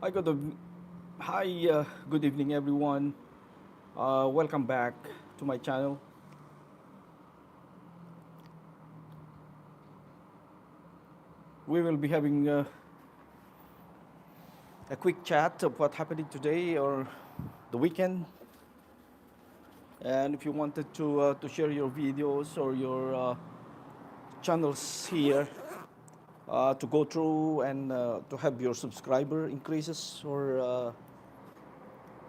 Hi, hi, good evening, everyone. Welcome back to my channel. We will be having a quick chat of what happening today or the weekend. And if you wanted to share your videos or your channels here to go through and to have your subscriber increases or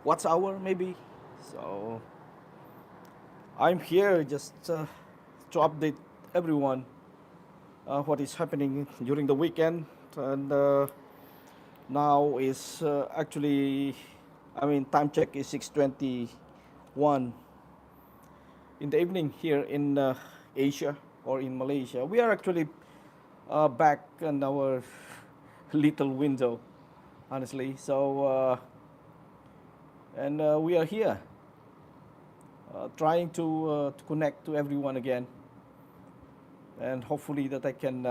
what's hour maybe. So I'm here just to update everyone what is happening during the weekend. And now is actually, I mean, time check is 6:21 in the evening here in Asia or in Malaysia. We are actually back in our little window, honestly. So, and we are here trying to connect to everyone again, and hopefully that I can,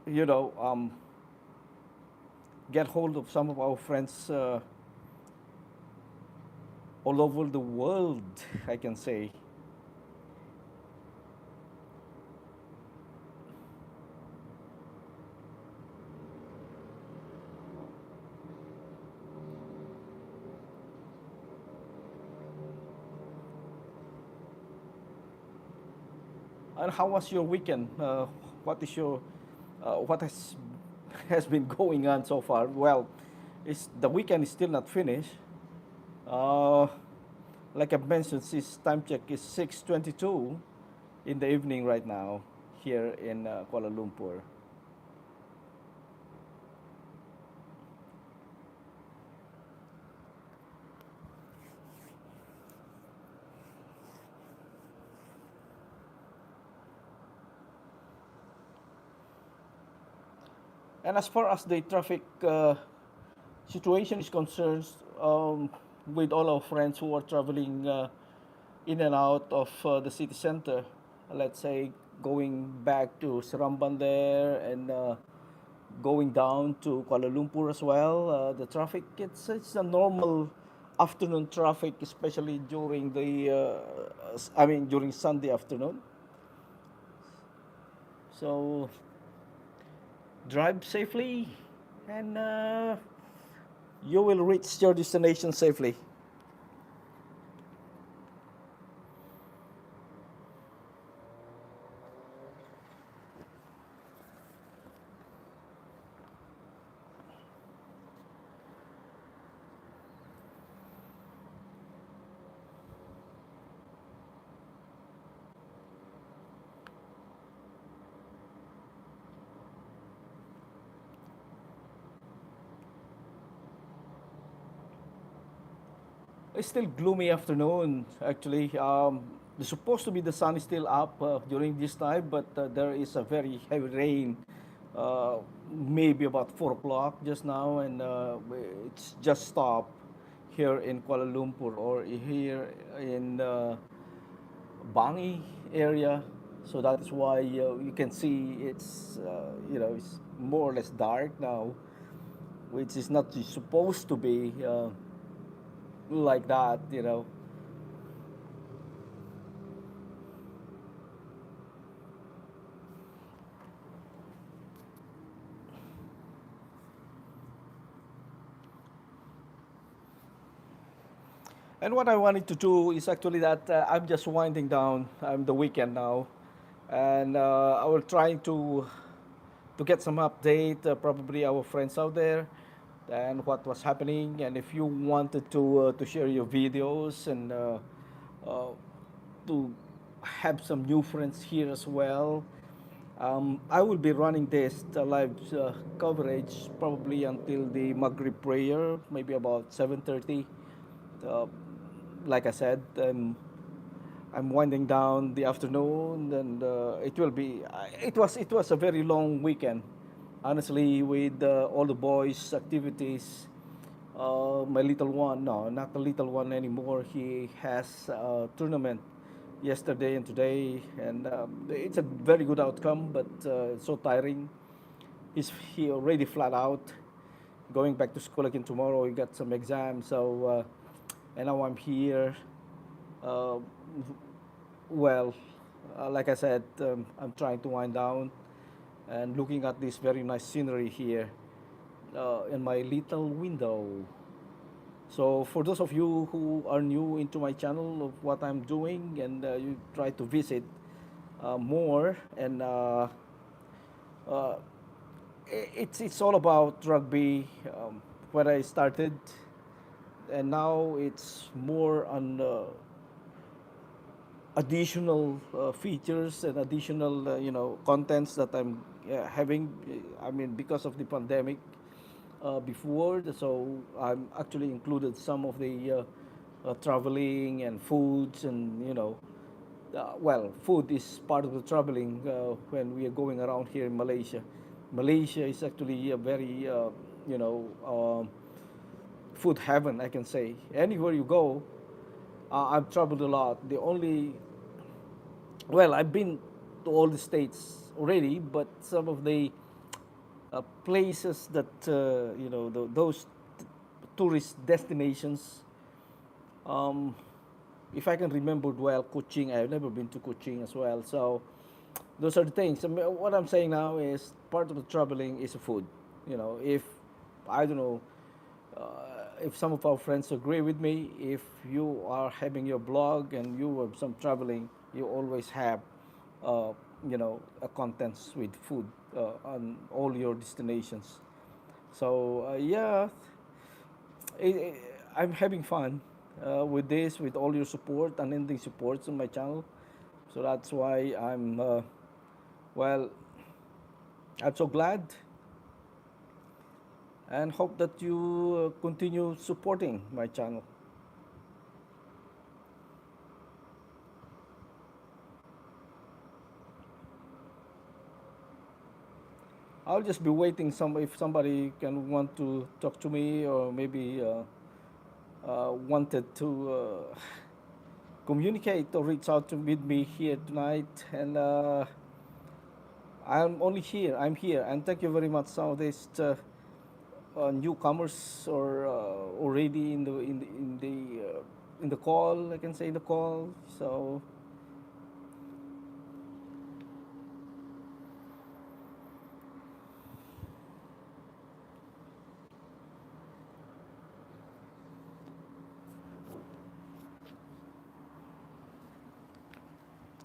you know, get hold of some of our friends all over the world, I can say. And how was your weekend? What is your what has has been going on so far? Well, it's the weekend is still not finished. Uh, like I mentioned, this time check is 6:22 in the evening right now here in Kuala Lumpur. And as far as the traffic situation is concerned, with all our friends who are traveling in and out of the city center, let's say going back to Seramban there and going down to Kuala Lumpur as well, the traffic it's a normal afternoon traffic, especially during the I mean during Sunday afternoon. So drive safely and you will reach your destination safely. It's still gloomy afternoon, actually. It's supposed to be the sun is still up during this time, but there is a very heavy rain, uh, maybe about 4 o'clock just now, and it's just stopped here in Kuala Lumpur or here in Bangi area. So that is why you can see it's more or less dark now, which is not supposed to be like that. And what I wanted to do is actually that I'm just winding down. I'm the weekend now, and I will try to get some update, probably our friends out there, and what was happening. And if you wanted to share your videos and uh, to have some new friends here as well, I will be running this live coverage probably until the Maghrib prayer, maybe about 7:30. Uh, like I said, I'm winding down the afternoon, and it will be. It was a very long weekend, honestly, with all the boys' activities. My little one, no, not the little one anymore. He has a tournament yesterday and today, and it's a very good outcome, but it's so tiring. he already flat out going back to school again tomorrow. He got some exams, so and now I'm here. Uh, well, like I said, I'm trying to wind down and looking at this very nice scenery here in my little window. So for those of you who are new into my channel of what I'm doing and you try to visit more and uh, it's all about rugby when I started, and now it's more on additional features and additional contents that I'm having. I mean, because of the pandemic before, so I'm actually included some of the traveling and foods and well, food is part of the traveling when we are going around here in Malaysia. Malaysia is actually a very you know um, food heaven, I can say. Anywhere you go, I've traveled a lot. The only well, I've been to all the states already, but some of the places that those tourist destinations. Um, if I can remember well, Kuching. I've never been to Kuching as well. So those are the things. I mean, what I'm saying now is part of the traveling is food. If I don't know if some of our friends agree with me, if you are having your blog and you have some traveling, you always have, uh, a contents with food on all your destinations. So yeah, it, it, I'm having fun with this, with all your support, unending supports on my channel. So that's why well, I'm so glad and hope that you continue supporting my channel. I'll just be waiting some if somebody can want to talk to me or maybe wanted to communicate or reach out to with me here tonight. And I'm only here. I'm here, and thank you very much. Some of these newcomers or already in the call. I can say in the call. So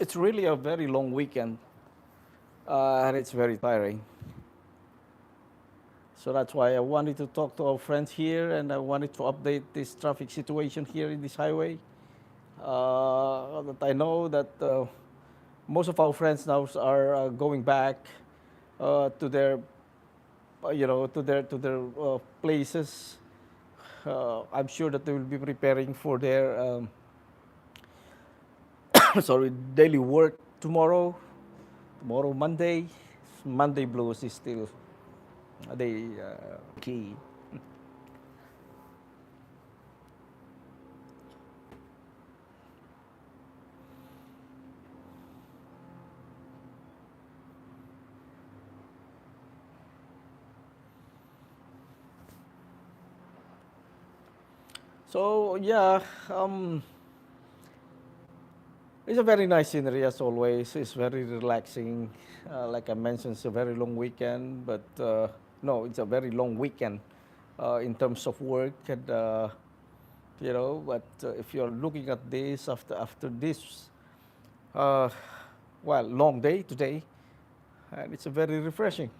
it's really a very long weekend, and it's very tiring. So that's why I wanted to talk to our friends here, and I wanted to update this traffic situation here in this highway. That I know that most of our friends now are going back to their, to their places. I'm sure that they will be preparing for their sorry, daily work tomorrow. Tomorrow, Monday. Monday blues is still the key. So yeah, um, it's a very nice scenery as always. It's very relaxing. Like I mentioned, it's a very long weekend, but no, it's a very long weekend in terms of work. And but if you're looking at this after this, uh, well, long day today, and it's a very refreshing.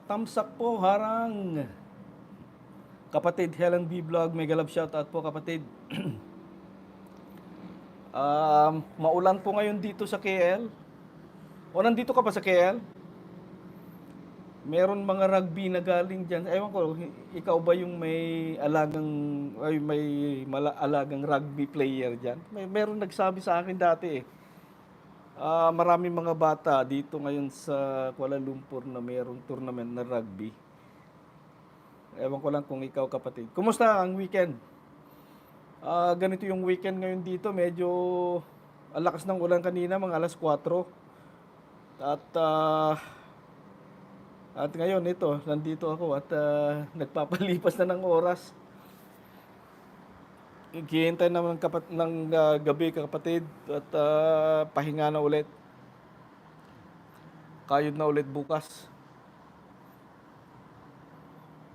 Thumbs up po, harang. Kapatid Helen B. Vlog, mega love shoutout po kapatid. Maulan po ngayon dito sa KL. O nandito ka pa sa KL? Meron mga rugby na galing dyan. Ewan ko, ikaw ba yung may alagang, ay may alagang rugby player dyan? Meron nagsabi sa akin dati eh. Maraming mga bata dito ngayon sa Kuala Lumpur na mayroong tournament na rugby. Ewan ko lang kung ikaw kapatid. Kumusta ang weekend? Ganito yung weekend ngayon dito. Medyo ang lakas ng ulan kanina, mga alas 4. At at ngayon ito, nandito ako at nagpapalipas na ng oras. Hihintay naman ng gabi kapatid at pahinga na ulit. Kayod na ulit bukas.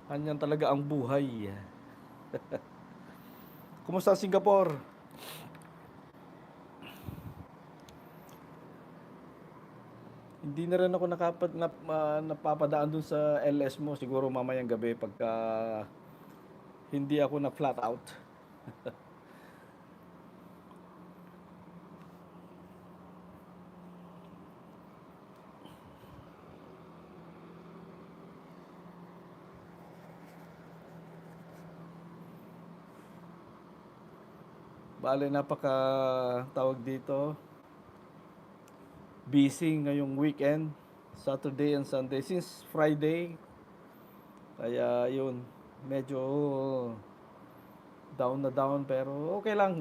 Anyan talaga ang buhay. Kumusta ang Singapore? Hindi na rin ako napapadaan dun sa LS mo. Siguro mamayang gabi pagka hindi ako na flat out. Bale, napaka tawag dito. Busy ngayong weekend. Saturday and Sunday. Since Friday. Kaya yun. Medyo down na down. Pero okay lang.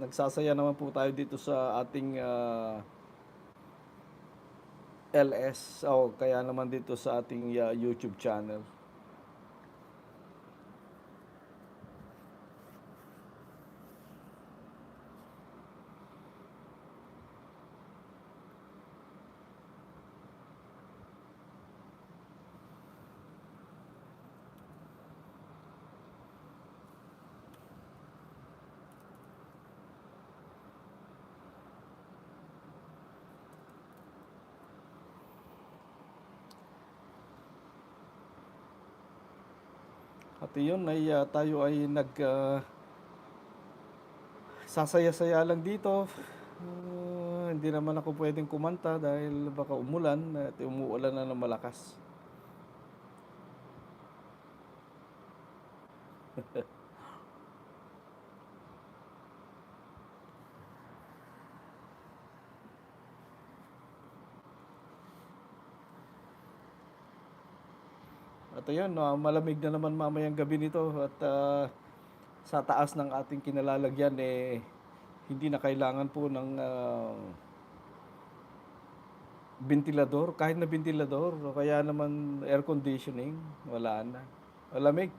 Nagsasaya naman po tayo dito sa ating LS. Kaya naman dito sa ating YouTube channel. At yun ay tayo ay sasaya-saya lang dito. Hindi naman ako pwedeng kumanta dahil baka umulan at umuulan na ng malakas. At ayun, malamig na naman mamayang gabi nito at sa taas ng ating kinalalagyan hindi na kailangan po ng ventilador, kahit na ventilador o kaya naman air conditioning, wala na. Malamig.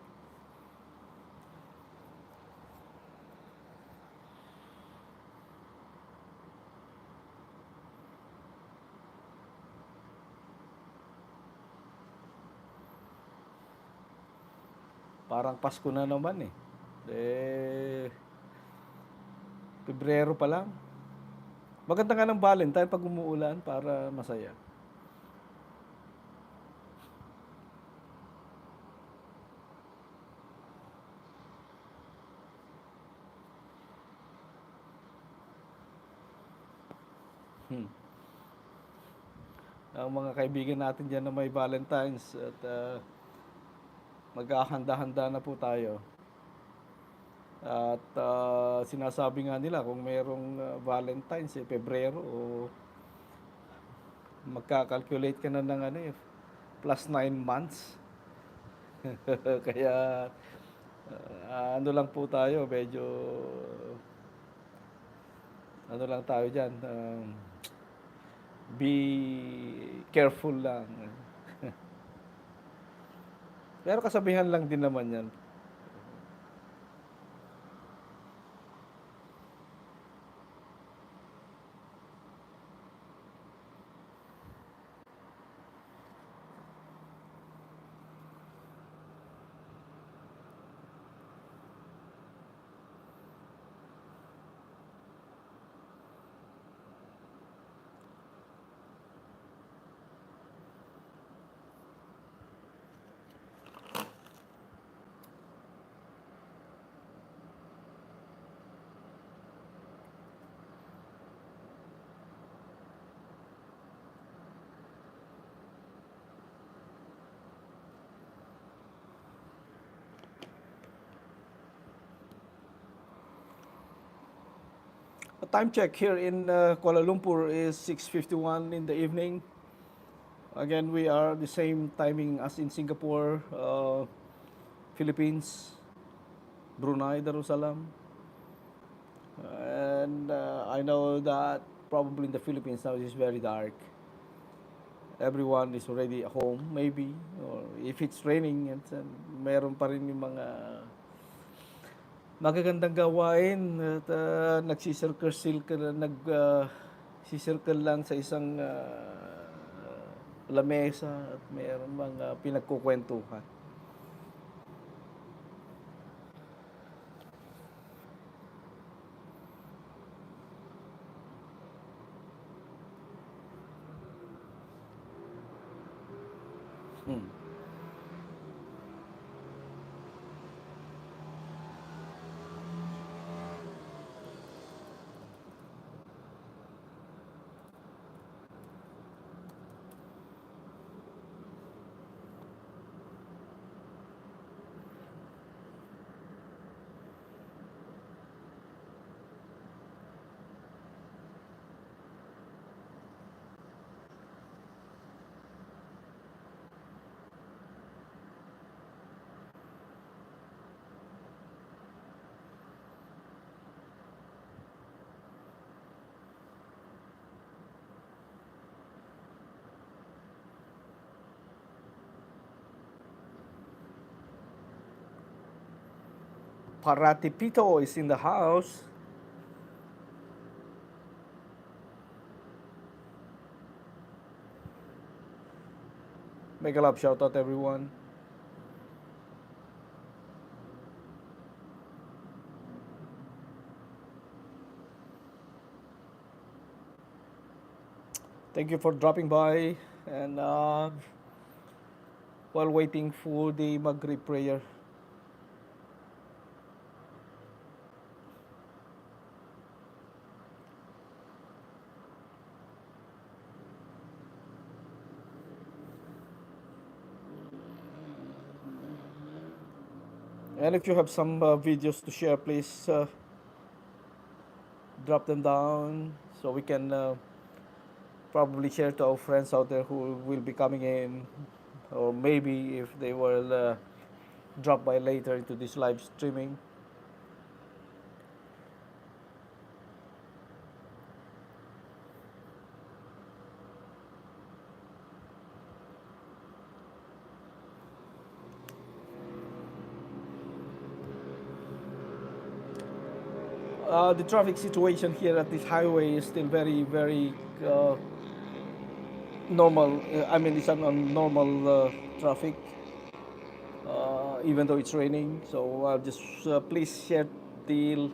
Parang Pasko na naman eh. Pebrero pa lang. Maganda nga ng Valentine pag umuulan para masaya. Hmm. Ang mga kaibigan natin dyan na may Valentines at maghahanda-handa na po tayo. At sinasabi nga nila kung mayroong Valentine's Pebrero o magka-calculate ka na ng plus 9 months. Kaya ano lang po tayo, medyo ano lang tayo dyan, be careful lang. Pero kasabihan lang din naman yan. Time check here in Kuala Lumpur is 6:51 in the evening. Again, we are the same timing as in Singapore, Philippines, Brunei, Darussalam. And I know that probably in the Philippines now it's very dark. Everyone is already at home, maybe. Or if it's raining, and meron pa rin yung mga magagandang gawain at nagsisircle lang sa isang lamesa at mayroon mga pinagkukwentuhan. Hmm. Paratipito is in the house. Make a love shout out everyone. Thank you for dropping by and while waiting for the Maghrib prayer. And if you have some videos to share, please drop them down so we can probably share to our friends out there who will be coming in, or maybe if they will drop by later into this live streaming. The traffic situation here at this highway is still very, very normal. I mean, it's a normal traffic, even though it's raining. So just please share the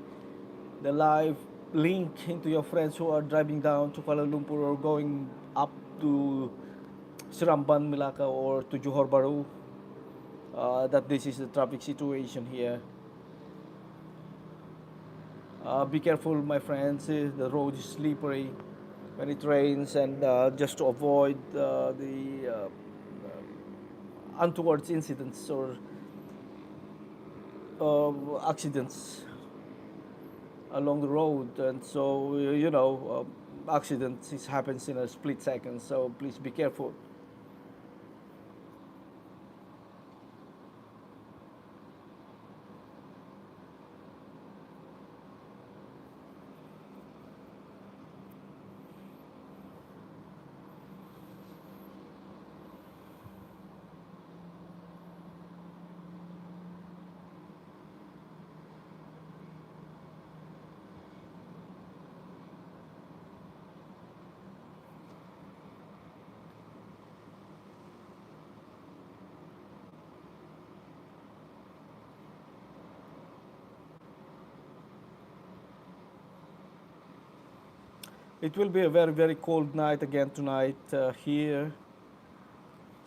the live link into your friends who are driving down to Kuala Lumpur or going up to Siramban, Malacca, or to Johor Bahru. That this is the traffic situation here. Be careful, my friends. The road is slippery when it rains, and just to avoid the untoward incidents or accidents along the road. And so, accidents happens in a split second. So please be careful. It will be a very, very cold night again tonight here.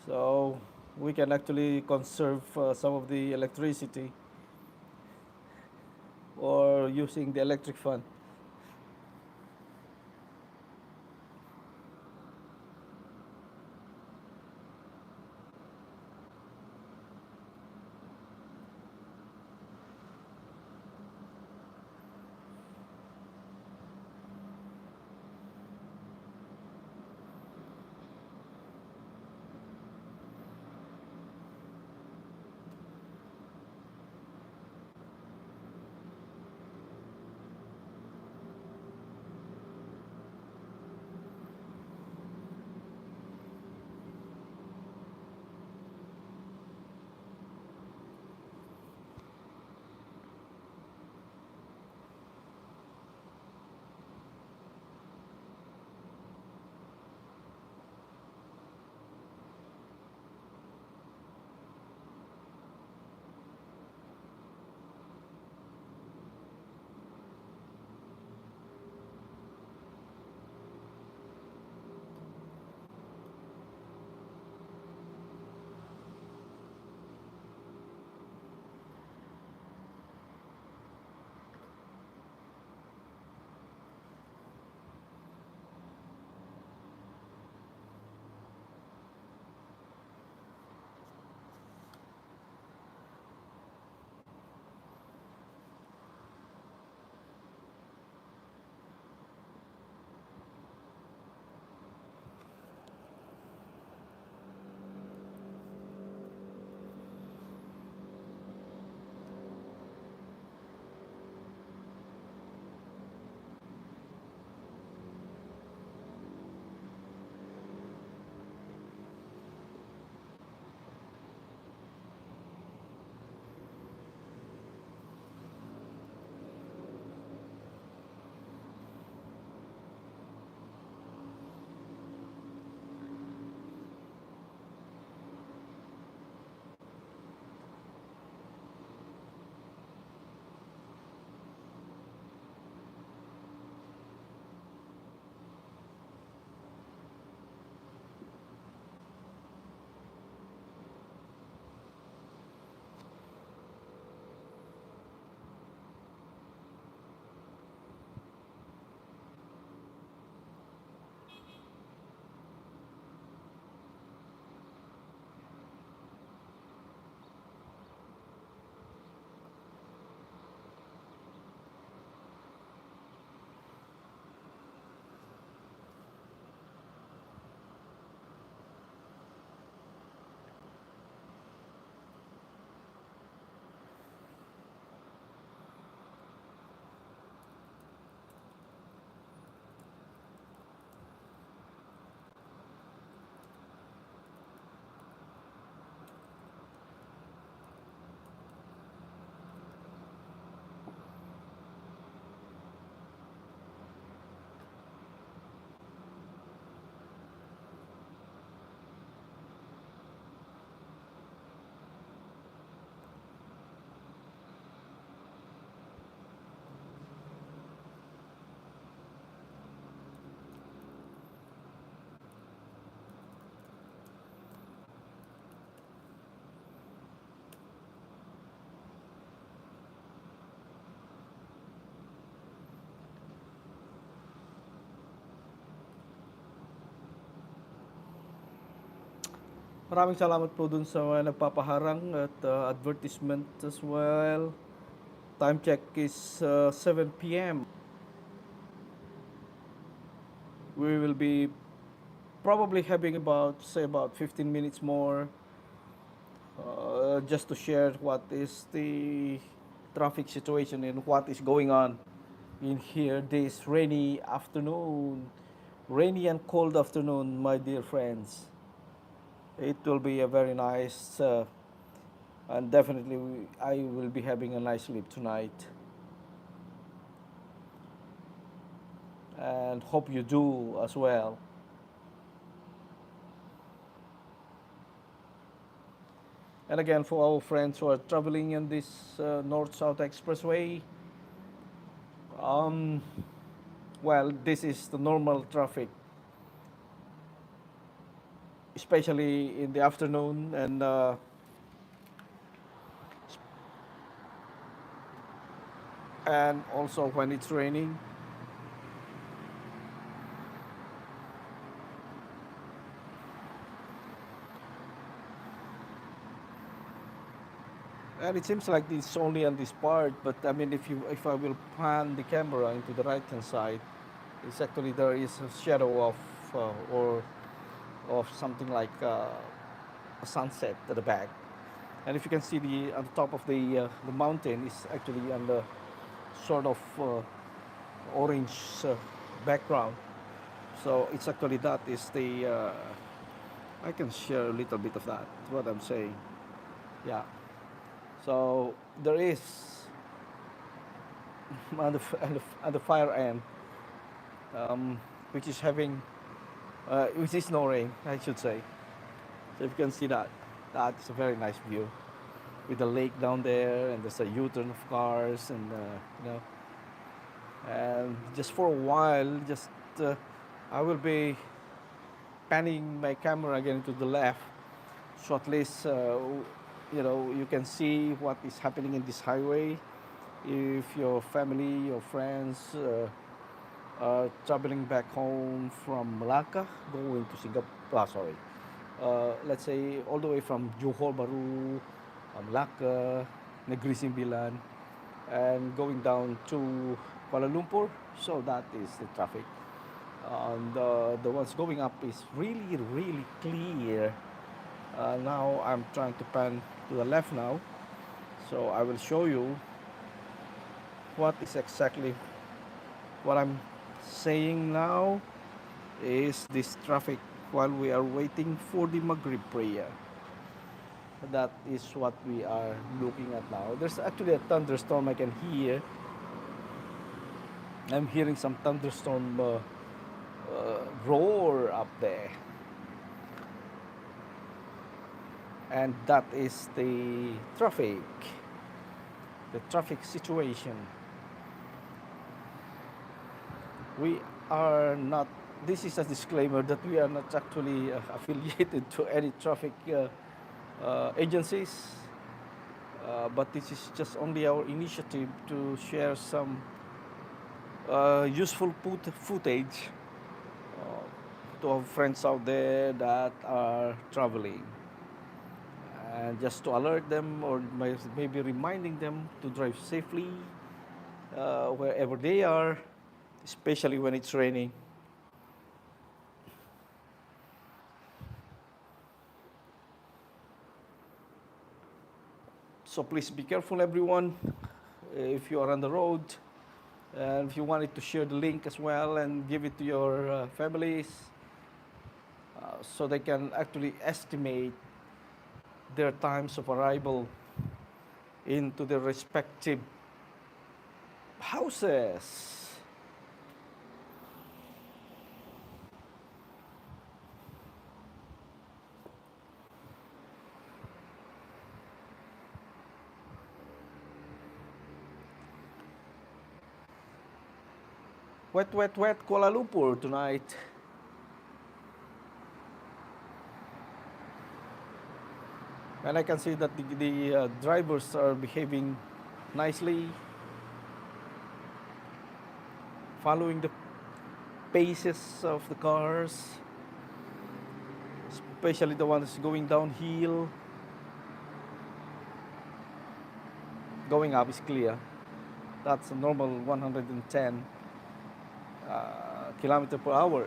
So we can actually conserve some of the electricity or using the electric fan. Maraming salamat po dun sa mga nagpapaharang at advertisement as well. Time check is 7 p.m. We will be probably having about 15 minutes more just to share what is the traffic situation and what is going on in here this rainy afternoon. Rainy and cold afternoon, my dear friends. It will be a very nice, and definitely I will be having a nice sleep tonight. And hope you do as well. And again, for our friends who are traveling in this North-South Expressway, um, well, this is the normal traffic, especially in the afternoon and also when it's raining. And it seems like it's only on this part, but I mean, if I will pan the camera into the right hand side, it's actually there is a shadow of or of something like a sunset at the back. And if you can see on the top of the mountain is actually on the sort of orange background. So it's actually that is the I can share a little bit of that. What I'm saying, yeah. So there is on the fire end, um, which is having which is no rain, I should say. So if you can see that, that's a very nice view with the lake down there, and there's a U-turn of cars, and you know, and just for a while, just I will be panning my camera again to the left, so at least you know you can see what is happening in this highway. If your family, your friends are traveling back home from Malacca, going to Singapore, sorry, let's say all the way from Johor Bahru, Malacca, Negri Sembilan, and going down to Kuala Lumpur. So that is the traffic. And the ones going up is really, really clear. Now I'm trying to pan to the left now, so I will show you what is exactly what I'm saying now is this traffic while we are waiting for the Maghrib prayer. That is what we are looking at now. There's actually a thunderstorm I can hear. I'm hearing some thunderstorm roar up there. And that is the traffic situation. We are not, this is a disclaimer that we are not actually affiliated to any traffic agencies, but this is just only our initiative to share some useful footage to our friends out there that are traveling, and just to alert them or maybe reminding them to drive safely wherever they are, especially when it's raining. So please be careful, everyone, if you are on the road. And if you wanted to share the link as well and give it to your families so they can actually estimate their times of arrival into their respective houses. Wet, wet, wet Kuala Lumpur tonight. And I can see that the drivers are behaving nicely, following the paces of the cars, especially the ones going downhill. Going up is clear. That's a normal 110 kilometer per hour.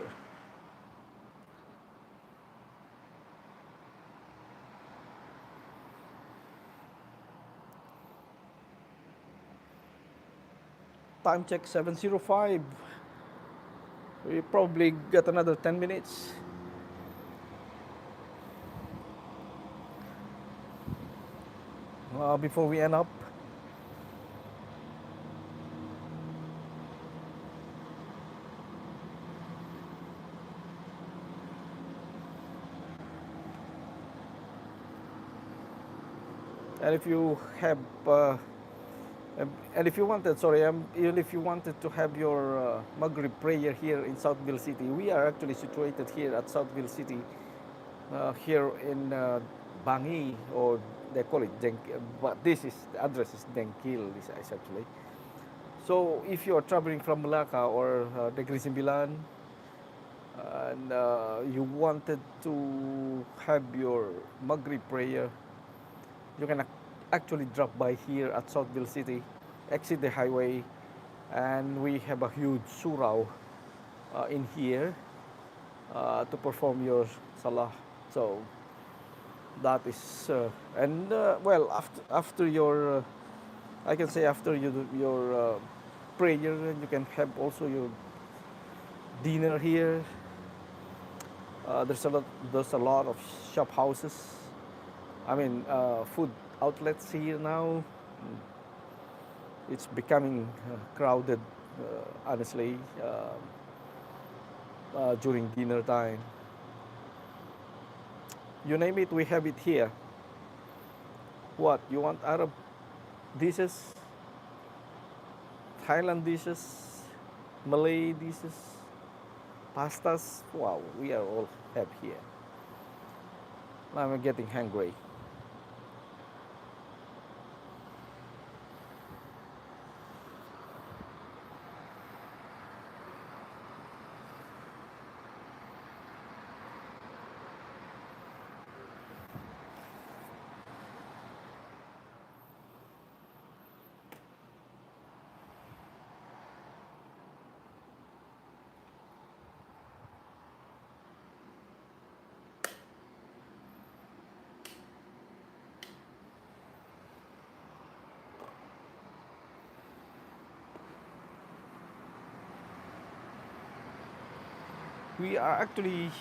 Time check 7:05. We probably got another 10 minutes before we end up. And if you have, and if you wanted, sorry, even if you wanted to have your Maghrib prayer here in Southville City, we are actually situated here at Southville City, here in Bangi, or they call it Denk, but this is the address is Denkil. This is actually. So if you are traveling from Malacca or Negri Sembilan, and you wanted to have your Maghrib prayer, you can actually drop by here at Southville City, exit the highway, and we have a huge surau in here to perform your salah. So that is, and well, after your, I can say after your prayer, you can have also your dinner here. There's a lot of shop houses. I mean, food outlets here now. It's becoming crowded, honestly, during dinner time. You name it, we have it here. What you want? Arab dishes, Thailand dishes, Malay dishes, pastas. Wow, we are all have here. I'm getting hungry. We are actually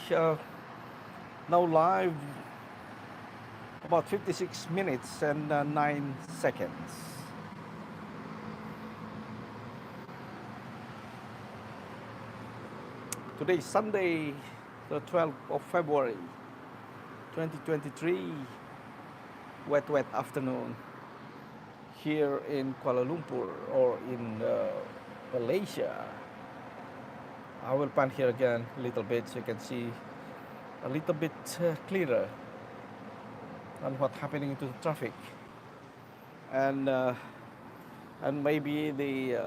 now live about 56 minutes and 9 seconds. Today is Sunday, the 12th of February, 2023. Wet afternoon here in Kuala Lumpur or in Malaysia. I will pan here again a little bit so you can see a little bit clearer on what's happening to the traffic, and maybe the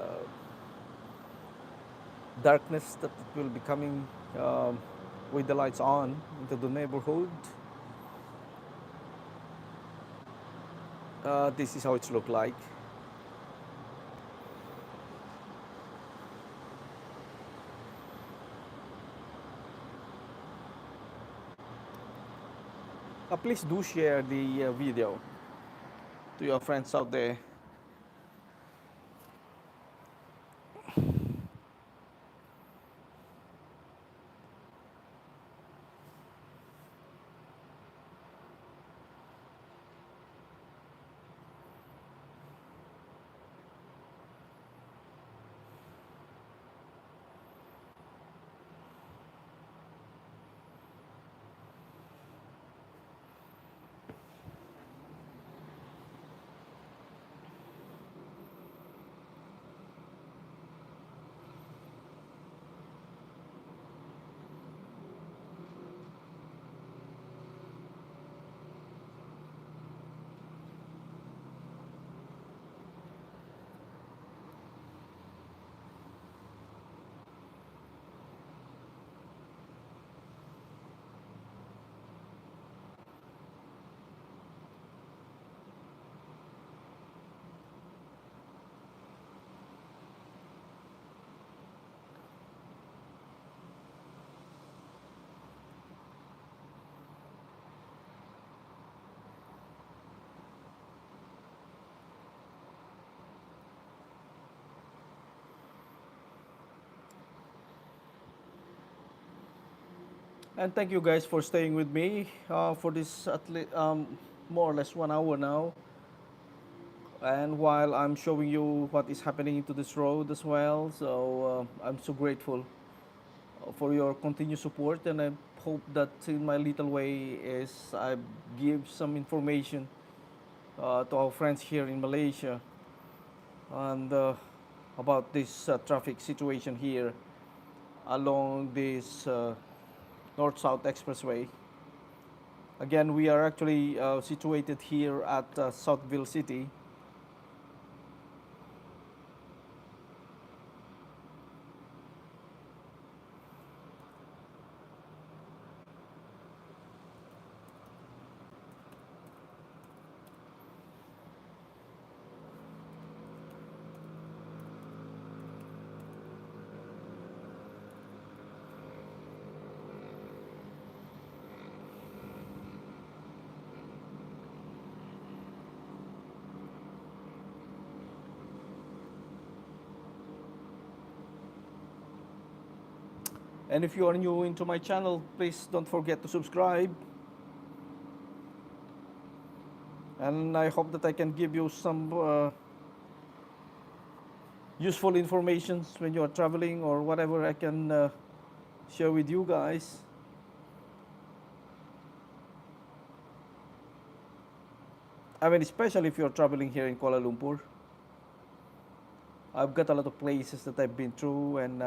darkness that will be coming with the lights on into the neighborhood. This is how it's look like. Please do share the video to your friends out there. And thank you guys for staying with me for this more or less 1 hour now. And while I'm showing you what is happening to this road as well, so I'm so grateful for your continued support, and I hope that in my little way is I give some information to our friends here in Malaysia and about this traffic situation here along this north-south expressway. Again, we are actually situated here at Southville City. And if you are new into my channel, please don't forget to subscribe. And I hope that I can give you some useful information when you are traveling or whatever I can share with you guys. I mean, especially if you're traveling here in Kuala Lumpur. I've got a lot of places that I've been through, and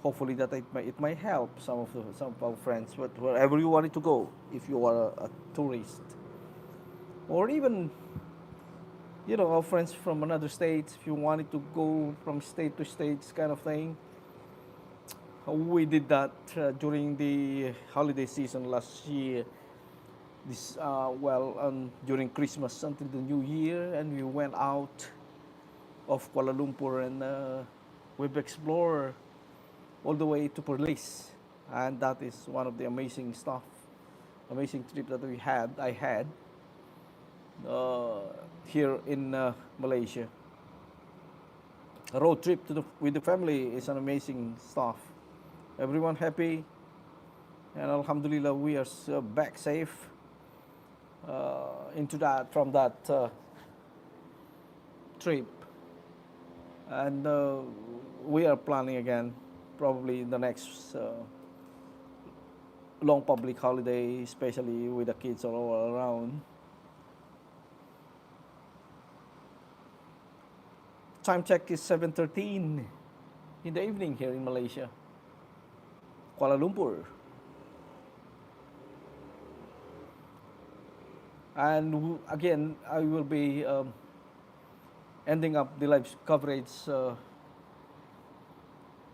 hopefully that it might help some of our friends, but wherever you wanted to go, if you are a tourist, or even our friends from another state, if you wanted to go from state to state, kind of thing. We did that during the holiday season last year. During Christmas until the New Year, and we went out of Kuala Lumpur, and we've explored all the way to Perlis, and that is one of the amazing trip that I had uh, here in Malaysia. A road trip with the family is an amazing stuff. Everyone happy, and Alhamdulillah, we are back safe into that from that trip, and we are planning again, probably the next long public holiday, especially with the kids all around. Time check is 7:13 in the evening here in Malaysia, Kuala Lumpur. And again, I will be ending up the live coverage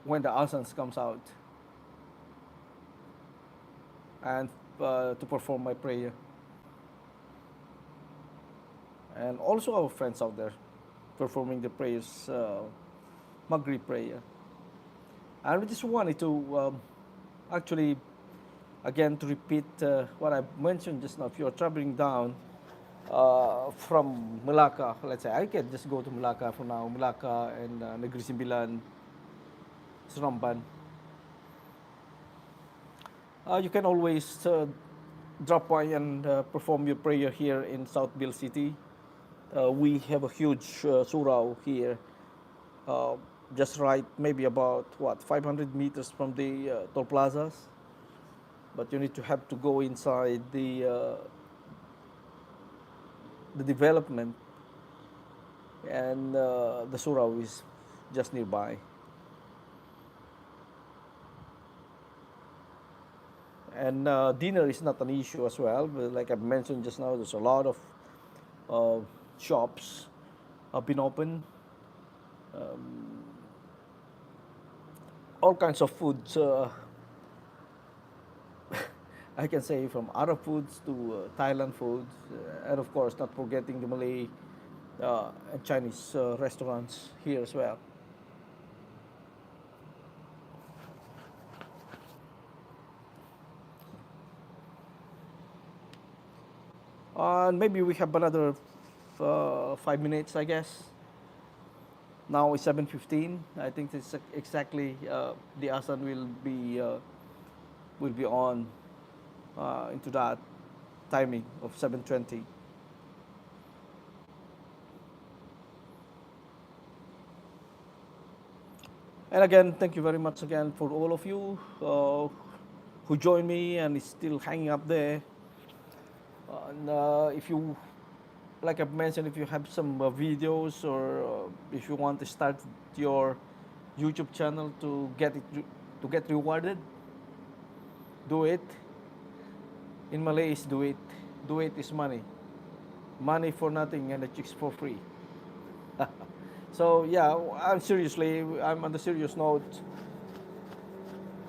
when the Asans comes out, and to perform my prayer. And also our friends out there performing the prayers, Maghrib prayer. And we just wanted to actually, again, to repeat what I mentioned just now. If you're traveling down from Melaka, let's say, I can just go to Melaka for now, Melaka and Negeri Sembilan, Seramban. You can always drop by and perform your prayer here in Southville City. We have a huge surau here, uh, just right, maybe about 500 meters from the toll plazas. But you need to have to go inside the development, and the surau is just nearby. And dinner is not an issue as well. But like I mentioned just now, there's a lot of uh, shops have been open. Um, all kinds of foods. I can say from Arab foods to Thailand foods, and of course, not forgetting the Malay and Chinese restaurants here as well. And maybe we have another 5 minutes, I guess. Now it's 7:15. I think it's exactly the Asan will be will be on into that timing of 7:20. And again, thank you very much again for all of you who joined me and is still hanging up there. And if you, like I've mentioned, if you have some videos or if you want to start your YouTube channel to to get rewarded, do it. In Malay is do it. Do it is money. Money for nothing and the chicks for free. So yeah, I'm on the serious note.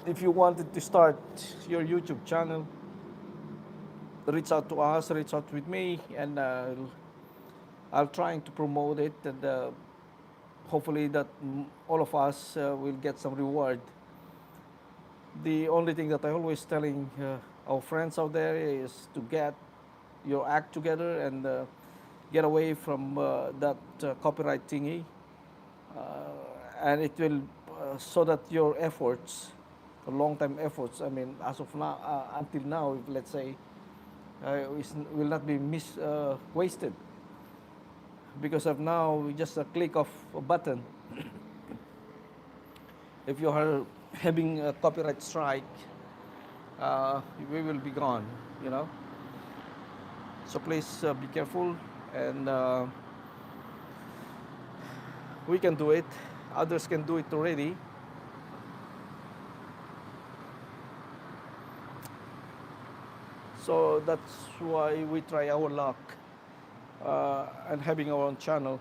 If you wanted to start your YouTube channel, reach out to us, reach out with me, and I'll try to promote it, and hopefully that all of us will get some reward. The only thing that I always telling our friends out there is to get your act together and get away from that copyright thingy, and it will so that your efforts, long time efforts, I mean, as of now, until now, if let's say, will not be wasted because of now just a click of a button. If you are having a copyright strike, we will be gone, you know. So please be careful, and we can do it. Others can do it already. So that's why we try our luck and having our own channel.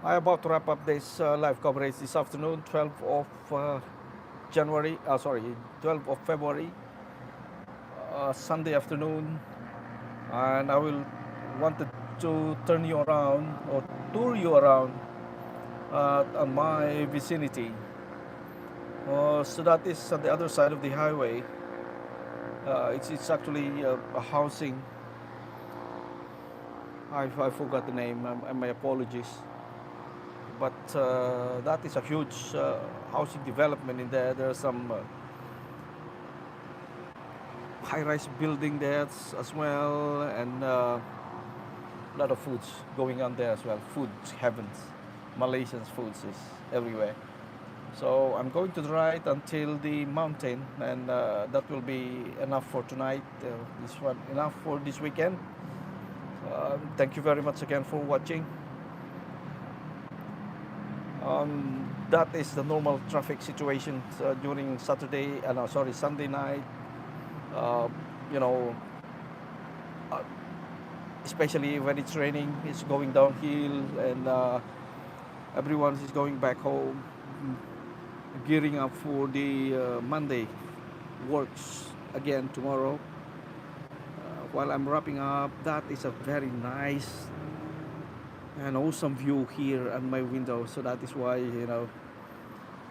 I'm about to wrap up this live coverage this afternoon, 12th of January, sorry, 12th of February, Sunday afternoon, and I will wanted to turn you around or tour you around on my vicinity. So that is on the other side of the highway. It's actually a housing. I forgot the name. My apologies. But that is a huge housing development in there. There are some high-rise building there as well, and a lot of foods going on there as well. Food heavens, Malaysians foods is everywhere. So I'm going to the right until the mountain, and that will be enough for tonight. This one enough for this weekend. Thank you very much again for watching. That is the normal traffic situation during Sunday night. You know, uh, especially when it's raining, it's going downhill, and everyone is going back home, gearing up for the Monday works again tomorrow. While I'm wrapping up, that is a very nice and awesome view here at my window. So that is why, you know,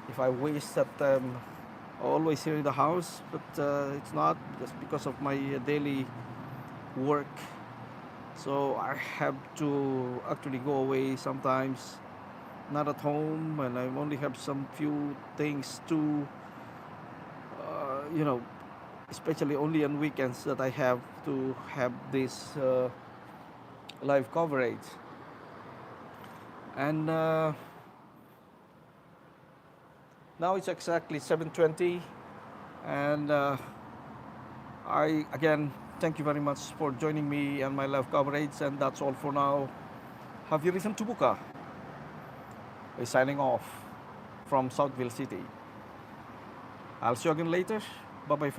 if I waste that time always here in the house, but it's not just because of my daily work. So I have to actually go away sometimes, not at home, and I only have some few things to, you know, especially only on weekends that I have to have this live coverage. And now it's exactly 7:20, and I again thank you very much for joining me on my live coverage, and that's all for now. Have you listened to Buka? We're signing off from Southville City. I'll see you again later. Bye bye.